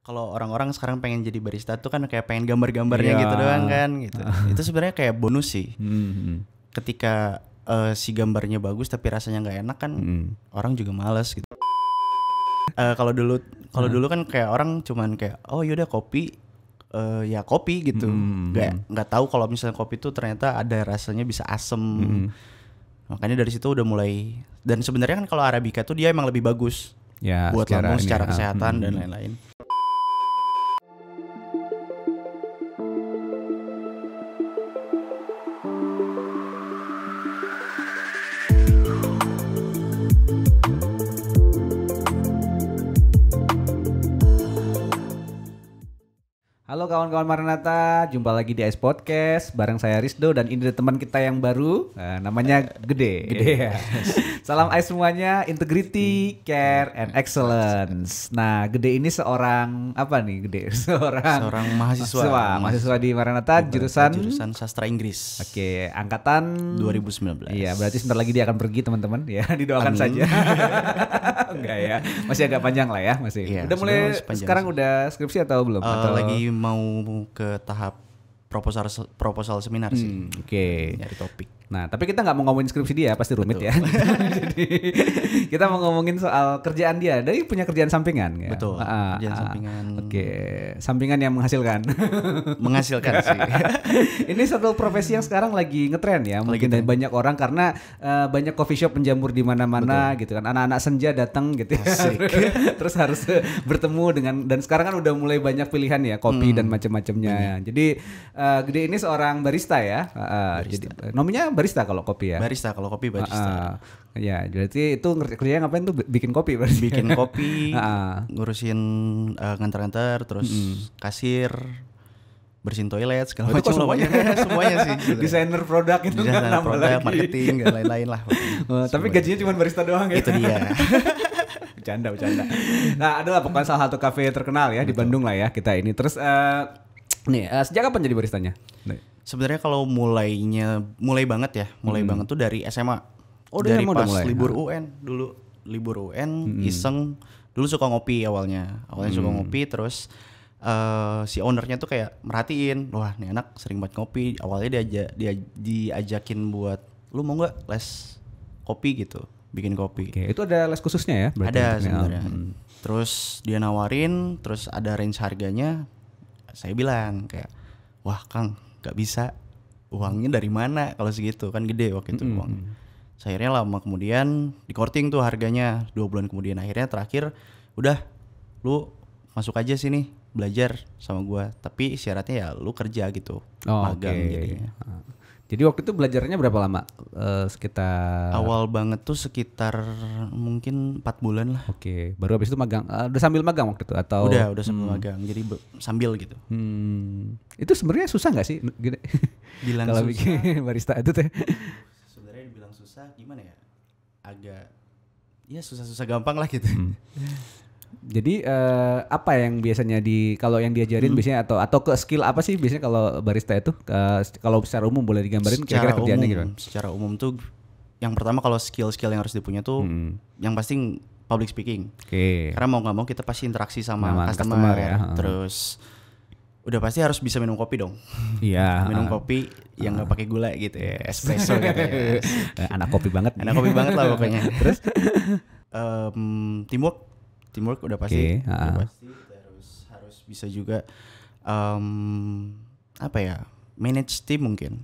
Kalau orang-orang sekarang pengen jadi barista tuh kan kayak pengen gambar-gambarnya gitu doang kan gitu. Itu sebenarnya kayak bonus sih. Ketika si gambarnya bagus tapi rasanya nggak enak kan orang juga malas gitu. Kalau dulu kan kayak orang cuman kayak oh yaudah kopi ya kopi gitu. Nggak tahu kalau misalnya kopi tuh ternyata ada rasanya bisa asem. Makanya dari situ udah mulai, dan sebenarnya kan kalau Arabica tuh dia emang lebih bagus Ya, buat lambung secara ini, kesehatan dan lain-lain. Halo kawan-kawan Maranatha, jumpa lagi di Ice Podcast bareng saya Rizdo dan ini ada teman kita yang baru, namanya Gede. Ya. Salam Ice semuanya, integrity, care, and excellence. Nah, Gede ini seorang apa nih Gede? Seorang mahasiswa di Maranatha, jurusan sastra Inggris. Oke, angkatan 2019. Iya, berarti sebentar lagi dia akan pergi teman-teman. Ya, didoakan saja. Enggak ya, masih agak panjang lah ya, masih. Iya, udah mulai sekarang sih. udah skripsi atau belum? Lagi mau ke tahap proposal seminar sih. Oke. Nyari topik. Nah, tapi kita nggak mau ngomongin skripsi dia, pasti rumit. Betul. Ya. Jadi kita mau ngomongin soal kerjaan dia. Dia punya kerjaan sampingan. Ya? Betul. Kerjaan sampingan. Oke. Sampingan yang menghasilkan. Menghasilkan sih. Ini satu profesi yang sekarang lagi ngetren ya. Mungkin dari banyak orang karena banyak coffee shop penjamur di mana-mana gitu kan. Anak-anak senja datang gitu. Terus harus bertemu dengan, dan sekarang kan udah mulai banyak pilihan ya kopi dan macam-macamnya. Jadi Gede ini seorang barista ya. Barista. Jadi namanya barista kalau kopi ya. Barista kalau kopi barista. Ya, berarti itu kerjanya ngapain tuh, bikin kopi berarti. Bikin kopi, ngurusin ngantar-ngantar, terus kasir, bersihin toilet segala macam. Semuanya sih. Desainer produk itu kan, produk, marketing dan lain-lain lah. Tapi gajinya cuma barista doang ya. Itu dia. Bercanda. Nah, adalah pokoknya salah satu kafe terkenal ya. Betul. Di Bandung lah ya kita ini. Terus sejak kapan jadi baristanya? Sebenarnya kalau mulai banget tuh dari SMA. Dari pas libur UN dulu. Libur UN iseng, dulu suka ngopi awalnya suka ngopi, terus si ownernya tuh kayak merhatiin, wah nih anak sering banget ngopi. Awalnya dia diajakin buat, lu mau nggak les kopi gitu, bikin kopi. Oke, itu ada les khususnya ya? Ada sebenarnya. Terus dia nawarin, terus ada range harganya. Saya bilang kayak, wah Kang, gak bisa, uangnya dari mana kalau segitu, kan gede waktu itu uang. Akhirnya lama kemudian di-courting tuh harganya, 2 bulan kemudian akhirnya terakhir udah lu masuk aja sini belajar sama gua, tapi syaratnya ya lu kerja gitu, magang jadinya. Jadi waktu itu belajarnya berapa lama? Sekitar awal banget tuh sekitar mungkin 4 bulan lah. Oke, baru habis itu magang. Udah sambil magang waktu itu atau? Udah sambil magang. Jadi sambil gitu. Itu sebenarnya susah nggak sih? Bilang kalau susah. bikin barista itu teh. Sebenarnya dibilang susah gimana ya? Agak ya susah-susah gampang lah gitu. Jadi apa yang biasanya kalau yang diajarin biasanya atau ke skill apa sih biasanya kalau barista itu kalau secara umum boleh digambarin kira-kira kerjaannya gitu? Secara umum tuh yang pertama kalau skill yang harus dipunya tuh yang pasti public speaking. Karena mau nggak mau kita pasti interaksi sama customer ya. Terus udah pasti harus bisa minum kopi dong. Iya. Minum kopi yang nggak pakai gula gitu ya, espresso gitu ya. Anak kopi banget. Anak kopi banget lah pokoknya. Terus teamwork udah pasti, terus harus bisa juga manage tim mungkin.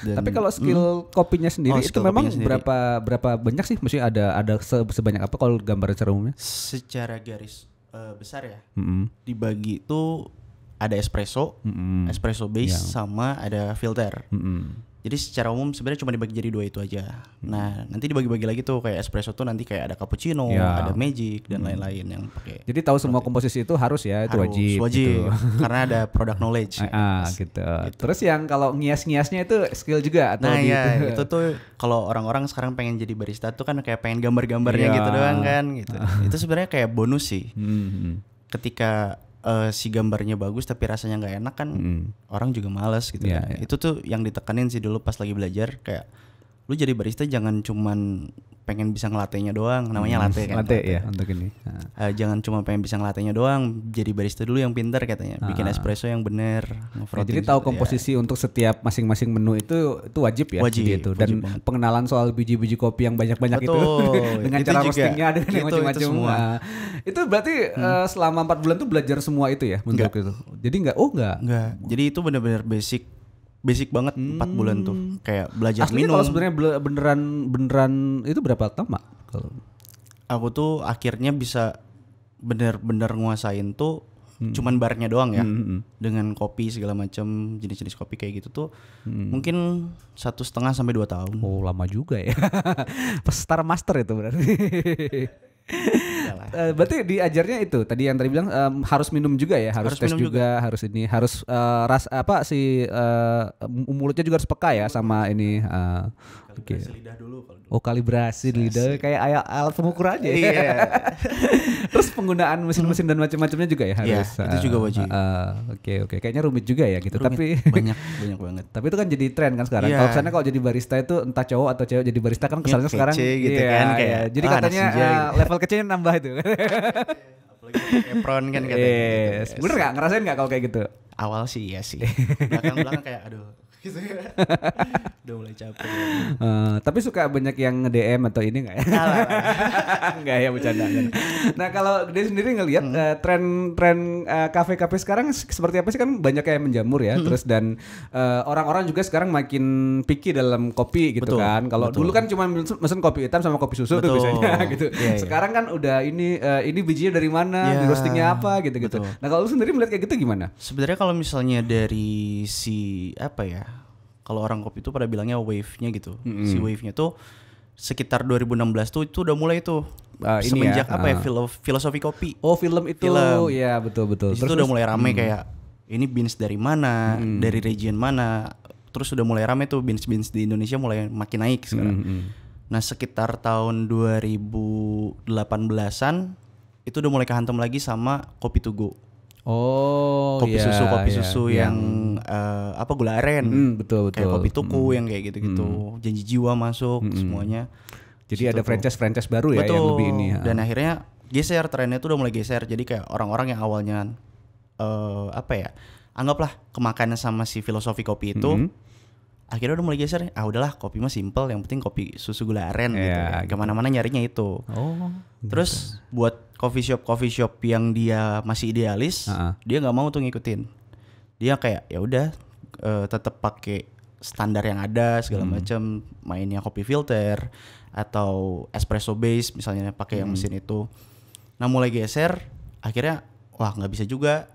Tapi kalau skill kopinya sendiri itu memang berapa banyak sih? Maksudnya ada sebanyak apa kalau gambar secara umumnya? Secara garis besar ya, dibagi itu ada espresso base sama ada filter. Jadi secara umum sebenarnya cuma dibagi jadi 2 itu aja. Nah, nanti dibagi-bagi lagi tuh kayak espresso tuh nanti kayak ada cappuccino, ada magic dan lain-lain yang pakai. Jadi tahu semua komposisi itu harus ya, itu wajib. Gitu. Karena ada product knowledge. Gitu. Terus yang kalau ngias-ngiasnya itu skill juga atau itu tuh kalau orang-orang sekarang pengen jadi barista tuh kan kayak pengen gambar-gambarnya gitu doang kan gitu. Itu sebenarnya kayak bonus sih. Ketika si gambarnya bagus tapi rasanya nggak enak kan orang juga malas gitu kan. Itu tuh yang ditekanin sih dulu pas lagi belajar, kayak lu jadi barista jangan cuman pengen bisa ngelatenya doang, namanya latte kan. Latte ya untuk ini. Jangan cuma pengen bisa ngelatenya doang, jadi barista dulu yang pintar katanya, bikin espresso yang bener. Jadi tahu komposisi untuk setiap masing-masing menu itu wajib ya. Wajib gitu. Dan pengenalan soal biji-biji kopi yang banyak-banyak itu dengan itu cara juga, roastingnya dan macam-macam. Itu berarti selama 4 bulan tuh belajar semua itu ya untuk itu. Jadi enggak. Jadi itu benar-benar basic banget 4 bulan tuh, kayak belajar aslinya minum. Kalau sebenarnya beneran itu berapa lama? Kalau aku tuh akhirnya bisa bener-bener nguasain tuh cuman barnya doang ya, dengan kopi segala macam jenis-jenis kopi kayak gitu tuh mungkin 1,5 sampai 2 tahun. Oh lama juga ya. Star master itu berarti. Berarti diajarnya itu tadi yang bilang harus minum juga ya, harus tes juga, harus ini, harus mulutnya juga harus peka ya sama ini. Kalibrasi lidah dulu kalau dulu. Oh kalibrasi lidah kayak alat pengukur aja. Iya. Terus penggunaan mesin-mesin dan macam-macamnya juga ya harus. Iya, itu juga wajib. Oke. Kayaknya rumit juga ya gitu. Tapi banyak banget. Tapi itu kan jadi tren kan sekarang. Kalau misalnya kalau jadi barista itu entah cowok atau cewek jadi barista kan kesannya sekarang gitu kan kayak. Jadi katanya level kecilnya nambah itu. Apalagi apron kan katanya. Yes. Bener nggak ngerasain nggak kalau kayak gitu? Awal sih iya sih. Belakang kayak aduh. Gitu ya. Udah mulai capek. Tapi suka banyak yang nge-DM atau ini nggak ya? Nggak ya, bercanda. Nah kalau dia sendiri ngelihat tren kafe-kafe sekarang seperti apa sih, kan banyak yang menjamur ya. Terus dan orang-orang juga sekarang makin picky dalam kopi gitu. Betul, kan. Kalau dulu kan cuma mesen kopi hitam sama kopi susu tuh biasanya gitu. Sekarang kan udah ini bijinya dari mana, di roastingnya apa gitu-gitu. Nah kalau lu sendiri melihat kayak gitu gimana? Sebenarnya kalau misalnya dari si apa ya? Kalau orang kopi itu pada bilangnya wave-nya gitu. Si wave-nya tuh sekitar 2016 tuh itu udah mulai tuh. Semenjak filosofi kopi. Oh, film itu. Iya, betul. Di situ udah mulai rame kayak ini beans dari mana, dari region mana. Terus udah mulai rame tuh beans di Indonesia mulai makin naik sekarang. Nah, sekitar tahun 2018-an itu udah mulai kehantam lagi sama kopi to go. Oh, kopi susu yang gula aren. Betul. Kayak kopi tuku yang kayak gitu-gitu. Janji jiwa masuk semuanya. Jadi ada franchise baru ya yang lebih ini. Dan akhirnya trennya tuh udah mulai geser. Jadi kayak orang-orang yang awalnya anggaplah kemakan sama si filosofi kopi itu. Akhirnya udah mulai geser. Udahlah kopi mah simple, yang penting kopi susu gula aren gitu. Kemana-mana nyarinya itu. Terus buat coffee shop yang dia masih idealis, dia nggak mau tuh ngikutin. Dia kayak ya udah tetap pakai standar yang ada segala macam, mainnya kopi filter atau espresso base misalnya pakai yang mesin itu. Nah mulai geser, akhirnya nggak bisa juga.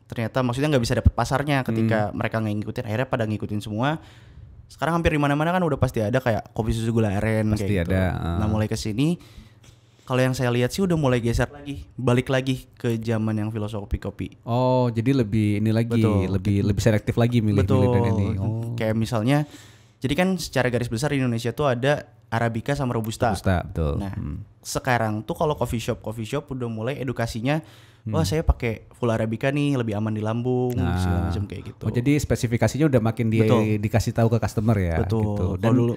Ternyata maksudnya nggak bisa dapet pasarnya ketika mereka nggak ngikutin. Akhirnya pada ngikutin semua. Sekarang hampir di mana-mana kan udah pasti ada kayak kopi susu gula aren pasti kayak gitu. Nah mulai kesini, kalau yang saya lihat sih udah mulai geser lagi, balik lagi ke zaman yang filosofi kopi. Oh, jadi lebih ini lagi, lebih selektif lagi milih dan ini. Kayak misalnya, jadi kan secara garis besar di Indonesia tuh ada Arabica sama Robusta. Betul. Nah, sekarang tuh kalau coffee shop udah mulai edukasinya, saya pakai full Arabica nih, lebih aman di lambung, segala macam kayak gitu. Oh, jadi spesifikasinya udah makin dikasih tahu ke customer ya. Betul. Gitu.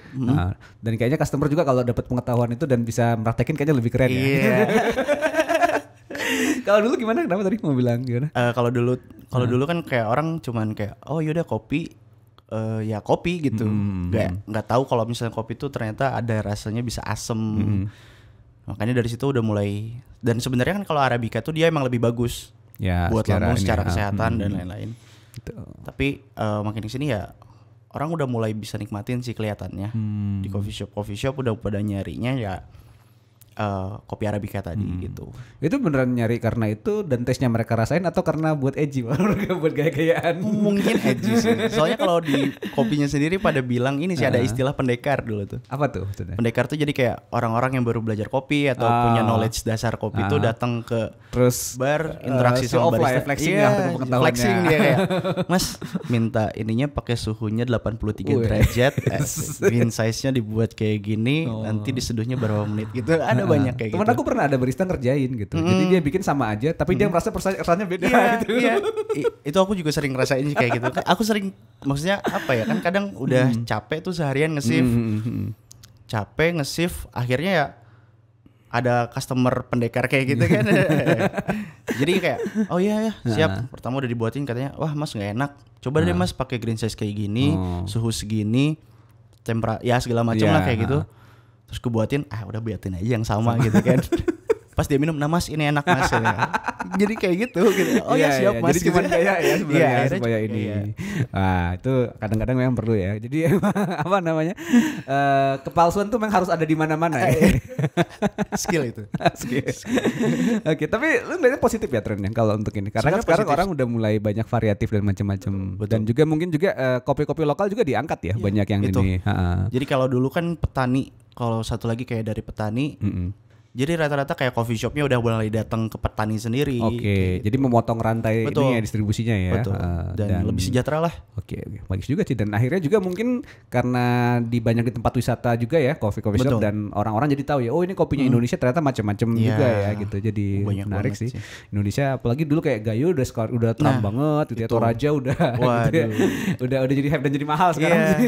Dan kayaknya customer juga kalau dapat pengetahuan itu dan bisa praktekin kayaknya lebih keren ya. Kalau dulu gimana? Kenapa tadi mau bilang gimana? Kalau dulu kan kayak orang cuman kayak yaudah kopi. Ya kopi gitu, nggak tahu kalau misalnya kopi itu ternyata ada rasanya bisa asem. Makanya dari situ udah mulai. Dan sebenarnya kan kalau Arabica tuh dia emang lebih bagus ya, buat lambung secara kesehatan dan lain-lain. Gitu. Tapi makin kesini ya orang udah mulai bisa nikmatin sih kelihatannya di coffee shop udah pada nyarinya ya kopi Arabica tadi gitu. Itu beneran nyari karena itu dan tesnya mereka rasain atau karena buat edgy, buat gaya-gayaan? Mungkin edgy sih. Soalnya kalau di kopinya sendiri pada bilang ini sih ada istilah pendekar dulu tuh. Apa tuh? Pendekar tuh jadi kayak orang-orang yang baru belajar kopi atau punya knowledge dasar kopi itu datang ke bar, interaksi sama barista. Flexing flexing dia kayak, Mas minta ininya pakai suhunya 83 derajat, bean size-nya dibuat kayak gini, nanti diseduhnya berapa menit gitu. Ada banyak kayak temen gitu. aku pernah ada barista ngerjain gitu. Jadi dia bikin sama aja, tapi dia merasa rasanya beda gitu. Iya. Itu aku juga sering ngerasain sih kayak gitu. Aku sering, maksudnya apa ya, kan kadang udah capek tuh seharian nge-shift. Capek nge-shift, akhirnya ya ada customer pendekar kayak gitu kan. Jadi kayak oh iya ya siap. Pertama udah dibuatin, katanya wah mas nggak enak, coba deh mas pakai green size kayak gini, suhu segini, ya segala macam lah kayak gitu. Terus gue buatin, udah buatin aja yang sama gitu kan. Pas dia minum, nah mas ini enak mas. Jadi kayak gitu. Oh ya siap mas. Jadi cuma kayak ya sebenarnya supaya ini. Iya. Itu kadang-kadang memang perlu ya. Jadi apa namanya, kepalsuan tuh memang harus ada di mana-mana ya. Skill itu. Skill. Oke, tapi lu ngeliatnya positif ya trennya kalau untuk ini. Karena kan sekarang orang udah mulai banyak variatif dan macam-macam. Dan juga mungkin juga kopi-kopi lokal juga diangkat ya, banyak yang itu. ini. Jadi kalau dulu kan petani, kalau satu lagi kayak dari petani. Jadi rata-rata kayak coffee shopnya udah mulai datang ke petani sendiri. Oke, jadi memotong rantai ini ya, distribusinya ya. Betul. Dan lebih sejahtera lah. Oke, bagus juga sih. Dan akhirnya juga mungkin karena banyak di tempat wisata juga ya, coffee shop, dan orang-orang jadi tahu ya, oh ini kopinya Indonesia ternyata macam-macam juga ya gitu. Jadi menarik sih. Indonesia apalagi dulu kayak Gayo udah terang banget gitu ya. Toraja udah gitu ya. udah jadi hype dan jadi mahal sekarang.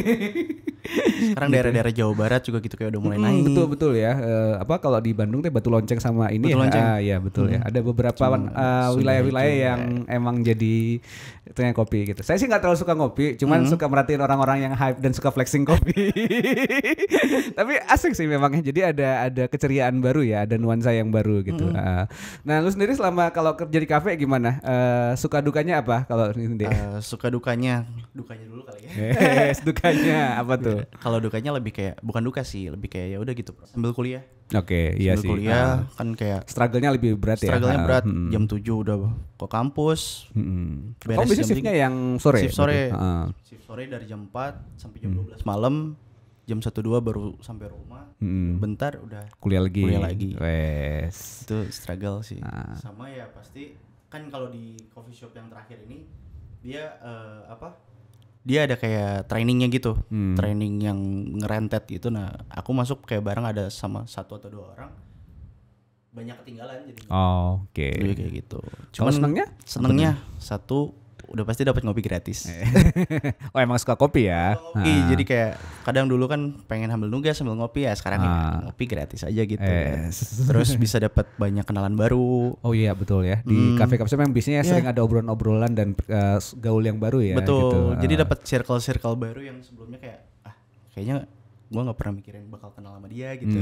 Sekarang daerah-daerah Jawa Barat juga gitu kayak udah mulai naik. Betul ya. Kalau di Bandung teh Batu Lonceng sama ini ya betul ya. Ada beberapa wilayah-wilayah yang emang jadi itunya kopi gitu. Saya sih nggak terlalu suka ngopi, cuman suka merhatiin orang-orang yang hype dan suka flexing kopi. Tapi asik sih memangnya. Jadi ada keceriaan baru ya, ada nuansa yang baru gitu. Nah, lu sendiri selama kalau kerja di kafe gimana? Suka dukanya apa kalau ini? Suka dukanya dulu kali ya. Dukanya apa tuh? Kalau dukanya lebih kayak bukan duka sih, lebih kayak ya udah gitu sambil kuliah. Oke, iya sih. Kuliah kan kayak struggle-nya lebih berat ya. Struggle-nya berat. Jam 7 udah ke kampus. Kamu biasanya shift-nya yang sore? Shift sore. Shift sore dari jam 4 sampai jam 12 malam. Jam 1-2 baru sampai rumah. Bentar udah kuliah lagi. Wes. Itu struggle sih. Sama ya pasti kan kalau di coffee shop yang terakhir ini dia dia ada kayak trainingnya gitu, training yang ngerentet gitu. Nah, aku masuk kayak bareng ada sama 1 atau 2 orang, banyak ketinggalan jadi. Oke. Jadi kayak gitu. Cuman senengnya satu udah pasti dapat ngopi gratis. Oh emang suka kopi ya? Ngopi, jadi kayak kadang dulu kan pengen ambil nugas sambil ngopi ya, sekarang ya ngopi gratis aja gitu. Terus bisa dapat banyak kenalan baru. Oh iya betul ya, di kafe-kafe memang biasanya sering ada obrolan-obrolan dan gaul yang baru ya. Betul, gitu. Jadi dapat circle baru yang sebelumnya kayak kayaknya gue nggak pernah mikirin bakal kenal sama dia gitu.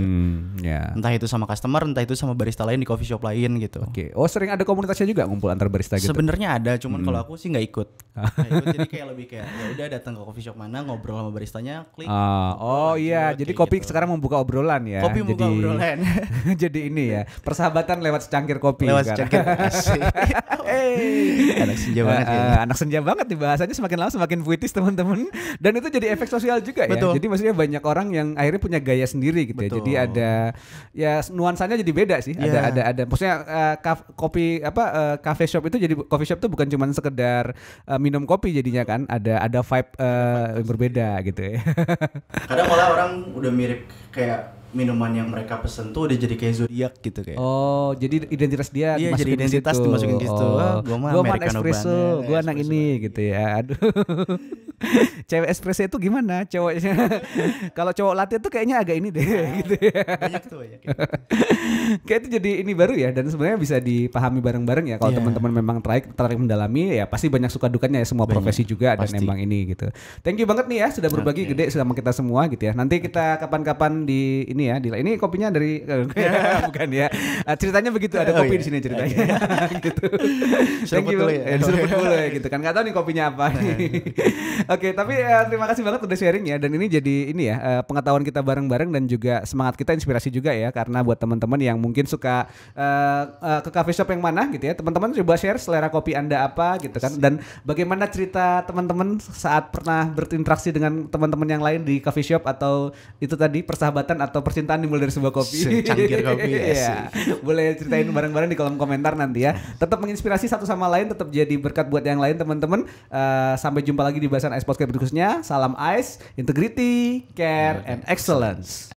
Entah itu sama customer, entah itu sama barista lain di coffee shop lain gitu. Oke. Oh sering ada komunitasnya juga ngumpul antar barista gitu? Sebenarnya ada, cuman kalau aku sih nggak ikut. Jadi kayak lebih kayak ya udah datang ke coffee shop mana, ngobrol sama baristanya, klik. Iya, jadi kopi gitu. Sekarang membuka obrolan ya. Kopi membuka obrolan. Jadi ini ya, persahabatan lewat secangkir kopi. Lewat secangkir. Anak senja banget ya. Anak senja banget nih, bahasanya semakin lama semakin puitis teman-teman. Dan itu jadi efek sosial juga ya. Jadi maksudnya banyak orang yang akhirnya punya gaya sendiri gitu ya. Jadi ada ya nuansanya jadi beda sih. Ada maksudnya cafe shop itu jadi coffee shop tuh bukan cuma sekedar minum kopi jadinya kan. Ada vibe yang berbeda gitu ya. Kadang malah orang udah mirip kayak minuman yang mereka pesen tuh udah jadi kayak zodiak gitu kayak. Oh, jadi identitas dia jadi identitas dimasukin gitu. Gua mah espresso, gua anak ini gitu ya. Aduh. Cewek espresso itu gimana cowoknya? Kalau cowok latte tuh kayaknya agak ini deh gitu ya. Banyak tuh banyak. Kayak itu jadi ini baru ya, dan sebenarnya bisa dipahami bareng-bareng ya kalau teman-teman memang tertarik mendalami ya, pasti banyak suka dukanya ya, semua profesi juga pasti. Dan emang ini gitu. Thank you banget nih ya sudah berbagi Gede sama kita semua gitu ya. Nanti kita kapan-kapan di ini ya, ini kopinya dari bukan ya. Ceritanya begitu, ada kopi di sini ceritanya. Gitu. Thank you. Diseruput dulu ya gitu kan. Enggak tahu nih kopinya apa nih. Oke, tapi terima kasih banget udah sharing ya, dan ini jadi ini ya pengetahuan kita bareng-bareng dan juga semangat kita, inspirasi juga ya, karena buat teman-teman yang mungkin suka ke coffee shop yang mana gitu ya, teman-teman coba share selera kopi Anda apa gitu kan, dan bagaimana cerita teman-teman saat pernah berinteraksi dengan teman-teman yang lain di coffee shop, atau itu tadi persahabatan atau percintaan dimulai dari sebuah kopi. Cangkir kopi ya. Boleh ceritain bareng-bareng di kolom komentar nanti ya. Tetap menginspirasi satu sama lain, tetap jadi berkat buat yang lain teman-teman. Sampai jumpa lagi di bahasan Ice Podcast berikutnya. Salam Ice, integrity, care, and excellence.